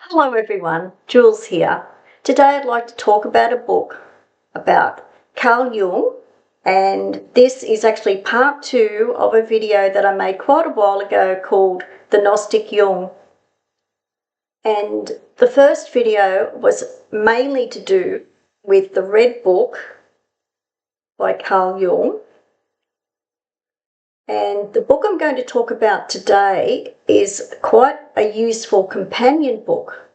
Hello everyone, Jules here. Today I'd like to talk about a book about Carl Jung, and this is actually part 2 of a video that I made quite a while ago called The Gnostic Jung. And the first video was mainly to do with the Red Book by Carl Jung. And the book I'm going to talk about today is quite a useful companion book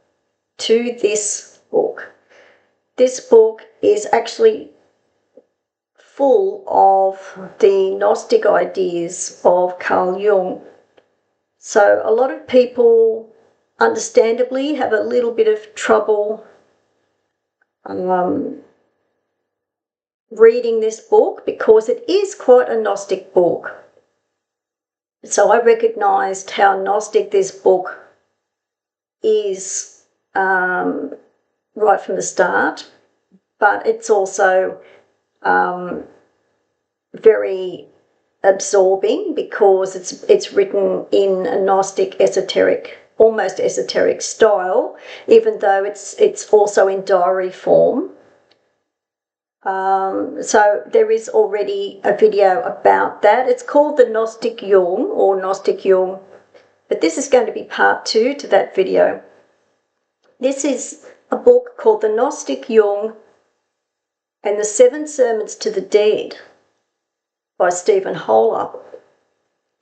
to this book. This book is actually full of the Gnostic ideas of Carl Jung. So a lot of people, understandably, have a little bit of trouble reading this book because it is quite a Gnostic book. So I recognised how Gnostic this book is right from the start, but it's also very absorbing because it's written in a Gnostic esoteric, almost esoteric style, even though it's also in diary form. So there is already a video about that. It's called the Gnostic Jung or Gnostic Jung, but this is going to be part 2 to that video. This is a book called the Gnostic Jung and the 7 Sermons to the Dead by Stephan Hoeller.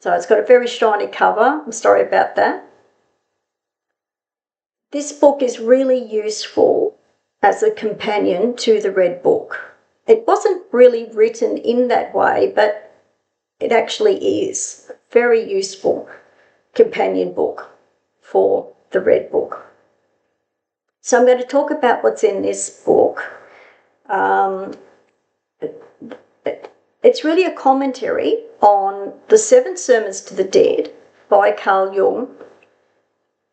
So it's got a very shiny cover. I'm sorry about that. This book is really useful as a companion to the Red Book. It wasn't really written in that way, but it actually is a very useful companion book for the Red Book. So I'm going to talk about what's in this book. It's really a commentary on the 7 Sermons to the Dead by Carl Jung.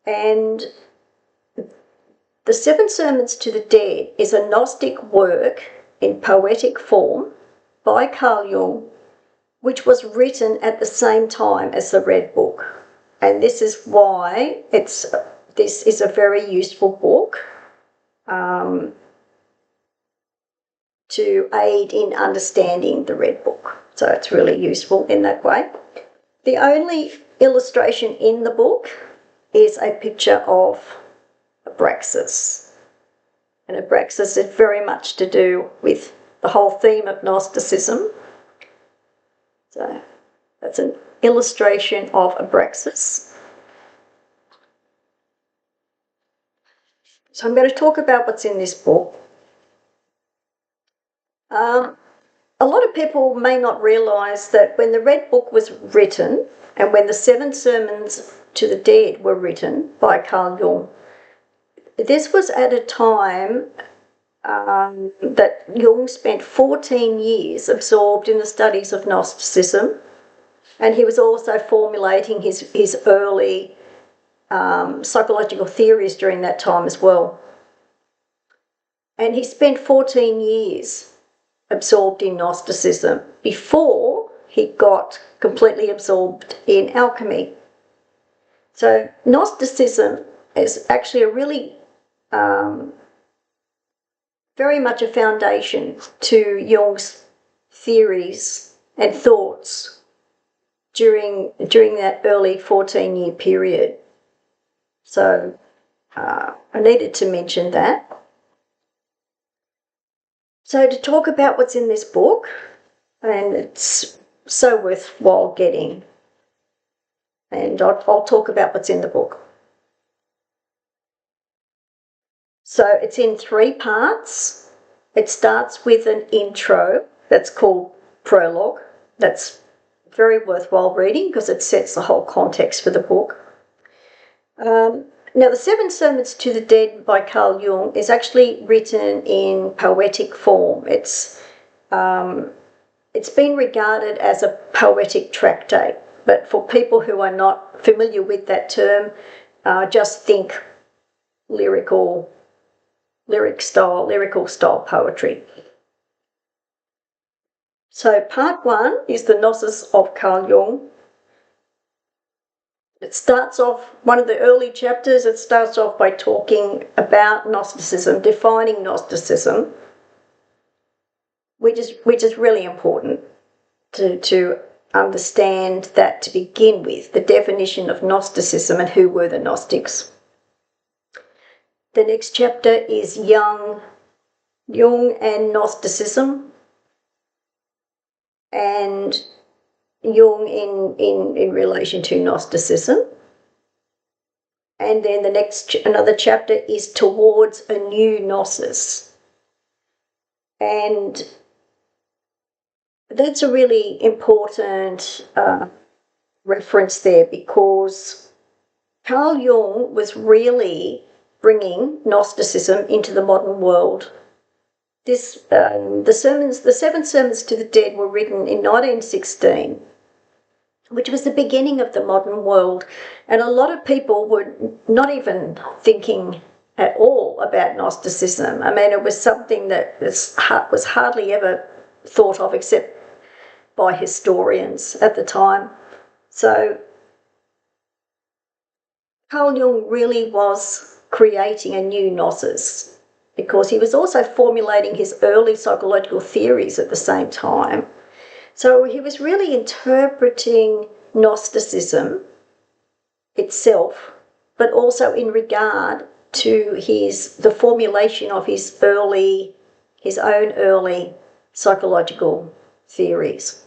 And the 7 Sermons to the Dead is a Gnostic work in poetic form by Carl Jung, which was written at the same time as the Red Book. And this is why this is a very useful book to aid in understanding the Red Book. So it's really useful in that way. The only illustration in the book is a picture of Abraxas. And Abraxas is very much to do with the whole theme of Gnosticism. So that's an illustration of Abraxas. So I'm going to talk about what's in this book. A lot of people may not realise that when the Red Book was written and when the 7 Sermons to the Dead were written by Carl Jung, this was at a time that Jung spent 14 years absorbed in the studies of Gnosticism, and he was also formulating his early psychological theories during that time as well. And he spent 14 years absorbed in Gnosticism before he got completely absorbed in alchemy. So Gnosticism is actually a really very much a foundation to Jung's theories and thoughts during that early 14-year period. So I needed to mention that. So to talk about what's in this book, and it's so worthwhile getting, and I'll talk about what's in the book. So it's in 3 parts. It starts with an intro that's called Prologue. That's very worthwhile reading because it sets the whole context for the book. Now, the 7 Sermons to the Dead by Carl Jung is actually written in poetic form. It's been regarded as a poetic tractate, but for people who are not familiar with that term, just think lyrical style poetry. So part 1 is the Gnosis of Carl Jung. It starts off, one of the early chapters, it starts off by talking about Gnosticism, defining Gnosticism, which is really important to understand that to begin with, the definition of Gnosticism and who were the Gnostics. The next chapter is Jung and Gnosticism, and Jung in relation to Gnosticism. And then another chapter is Towards a New Gnosis. And that's a really important reference there, because Carl Jung was really bringing Gnosticism into the modern world. The seven sermons to the dead were written in 1916, which was the beginning of the modern world, and a lot of people were not even thinking at all about Gnosticism. I mean, it was something that was hardly ever thought of except by historians at the time. So Carl Jung really was creating a new Gnosis, because he was also formulating his early psychological theories at the same time. So he was really interpreting Gnosticism itself, but also in regard to the formulation of his own early psychological theories.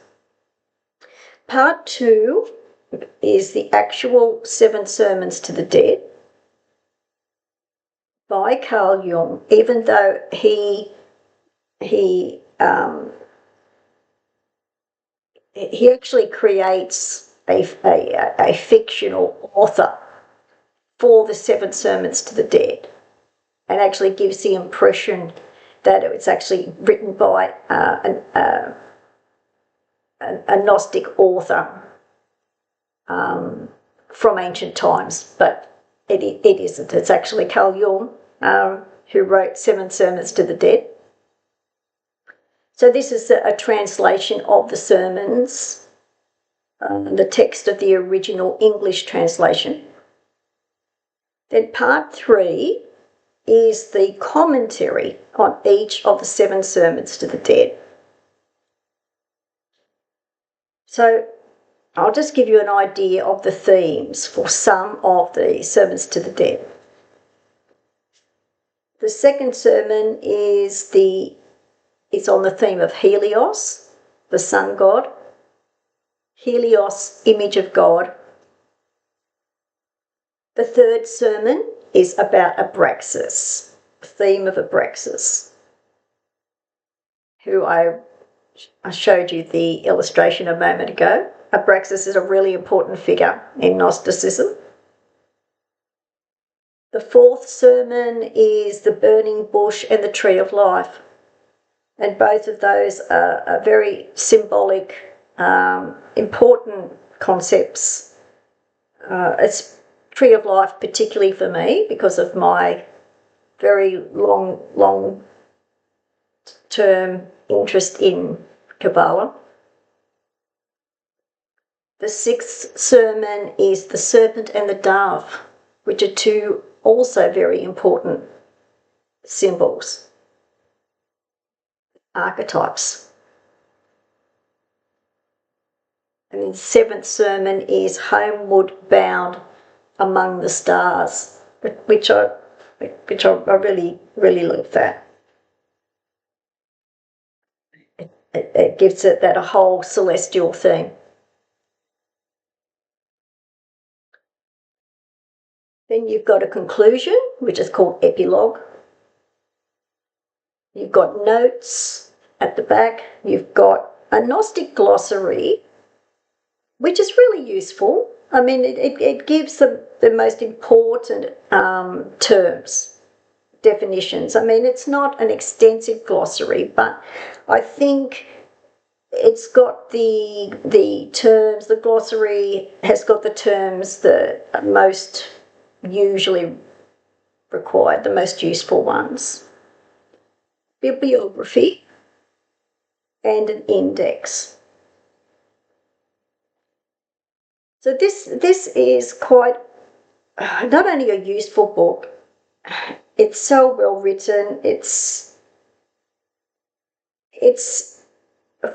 Part 2 is the actual 7 sermons to the dead by Carl Jung, even though he actually creates a fictional author for the 7 sermons to the dead, and actually gives the impression that it's actually written by a Gnostic author from ancient times, but it isn't. It's actually Carl Jung who wrote 7 sermons to the dead. So this is a translation of the sermons, the text of the original English translation. Then part 3 is the commentary on each of the 7 sermons to the dead. So I'll just give you an idea of the themes for some of the sermons to the dead. The second sermon is on the theme of Helios, the sun god. Helios, image of God. The third sermon is about Abraxas, the theme of Abraxas, who I showed you the illustration a moment ago. Abraxas is a really important figure in Gnosticism. The fourth sermon is the burning bush and the tree of life. And both of those are very symbolic, important concepts. It's tree of life particularly for me because of my very long-term interest in Kabbalah. The sixth sermon is the serpent and the dove, which are 2 also very important symbols, archetypes. And the 7th sermon is homeward bound among the stars, which I really love that. It gives it that a whole celestial theme. Then you've got a conclusion, which is called epilogue. You've got notes at the back. You've got a Gnostic glossary, which is really useful. I mean, it gives the most important terms, definitions. I mean, it's not an extensive glossary, but I think it's got the terms, the glossary has got the terms that are most usually required, the most useful ones. Bibliography and an index. So this is quite not only a useful book, it's so well written. It's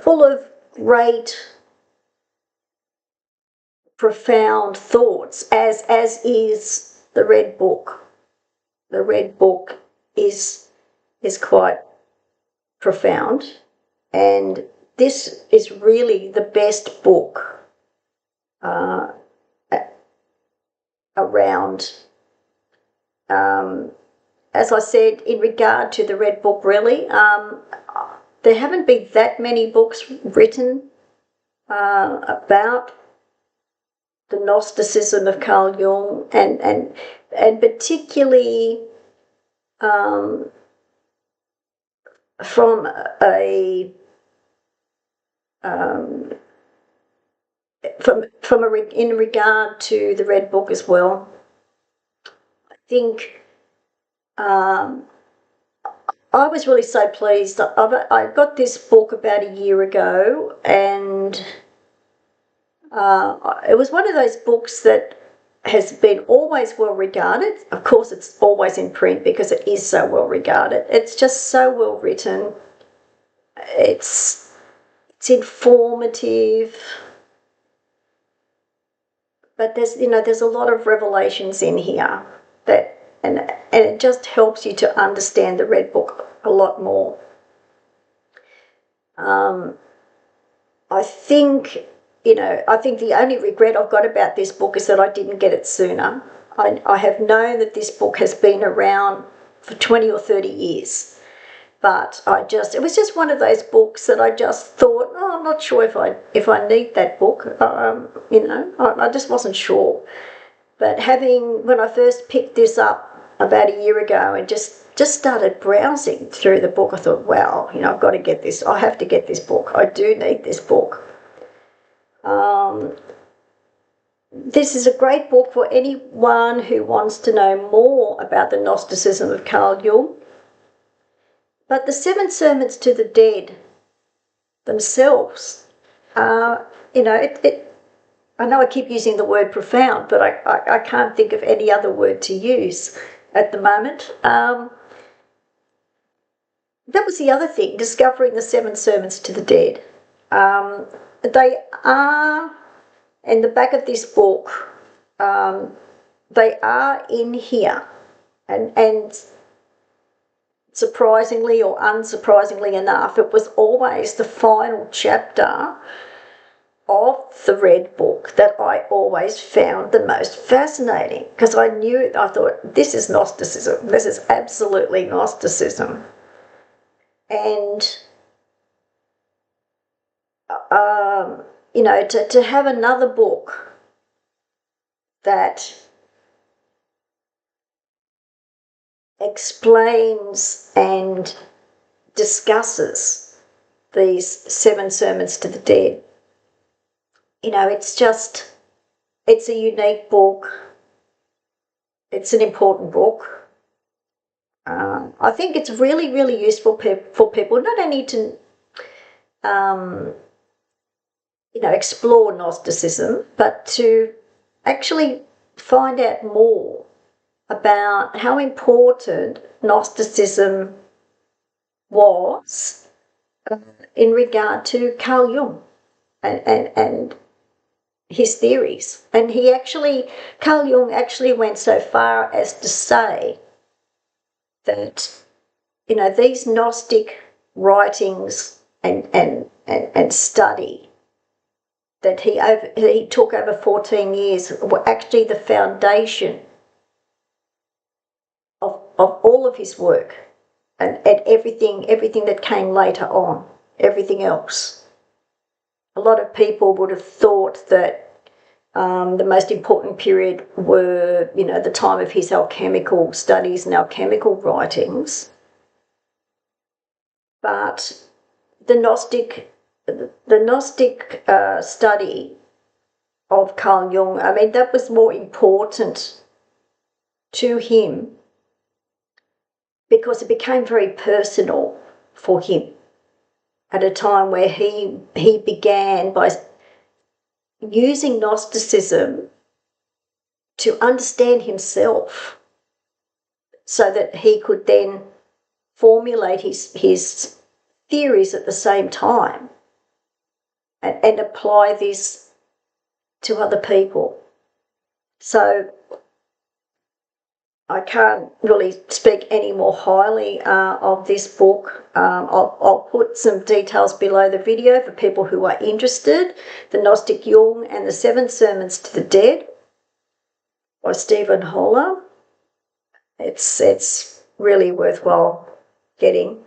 full of great, profound thoughts, as is the Red Book. The Red Book is quite profound, and this is really the best book around. As I said, in regard to the Red Book, really, there haven't been that many books written about the Gnosticism of Carl Jung, and particularly from in regard to the Red Book as well. I think I was really so pleased. I got this book about a year ago, and it was one of those books that has been always well regarded. Of course, it's always in print because it is so well regarded. It's just so well written. It's informative, but there's a lot of revelations in here that and it just helps you to understand the Red Book a lot more. I think the only regret I've got about this book is that I didn't get it sooner. I have known that this book has been around for 20 or 30 years, but it was just one of those books that I just thought, oh, I'm not sure if I need that book. I just wasn't sure. But when I first picked this up about a year ago and just started browsing through the book, I thought, wow, I've got to get this. I have to get this book. I do need this book. This is a great book for anyone who wants to know more about the Gnosticism of Carl Jung. But the 7 Sermons to the Dead themselves, I know I keep using the word profound, but I can't think of any other word to use at the moment. That was the other thing, discovering the 7 Sermons to the Dead. They are, in the back of this book, they are in here, and surprisingly or unsurprisingly enough, it was always the final chapter of the Red Book that I always found the most fascinating, because I thought, this is Gnosticism. This is absolutely Gnosticism. And to have another book that explains and discusses these 7 Sermons to the Dead, it's a unique book. It's an important book. I think it's really, really useful for people not only to explore Gnosticism, but to actually find out more about how important Gnosticism was in regard to Carl Jung and his theories. And Carl Jung actually went so far as to say that, these Gnostic writings and study that he took over 14 years were actually the foundation of all of his work and everything that came later on, everything else. A lot of people would have thought that the most important period were, the time of his alchemical studies and alchemical writings. But the Gnostic study of Carl Jung, that was more important to him because it became very personal for him at a time where he began by, using Gnosticism to understand himself so that he could then formulate his theories at the same time and apply this to other people. So I can't really speak any more highly of this book. I'll put some details below the video for people who are interested. The Gnostic Jung and the Seven Sermons to the Dead by Stephan Hoeller. It's really worthwhile getting.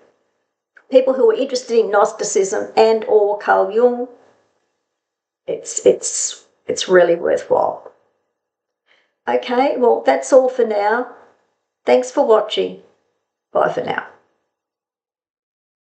People who are interested in Gnosticism and or Carl Jung, it's really worthwhile. Okay, well, that's all for now. Thanks for watching. Bye for now.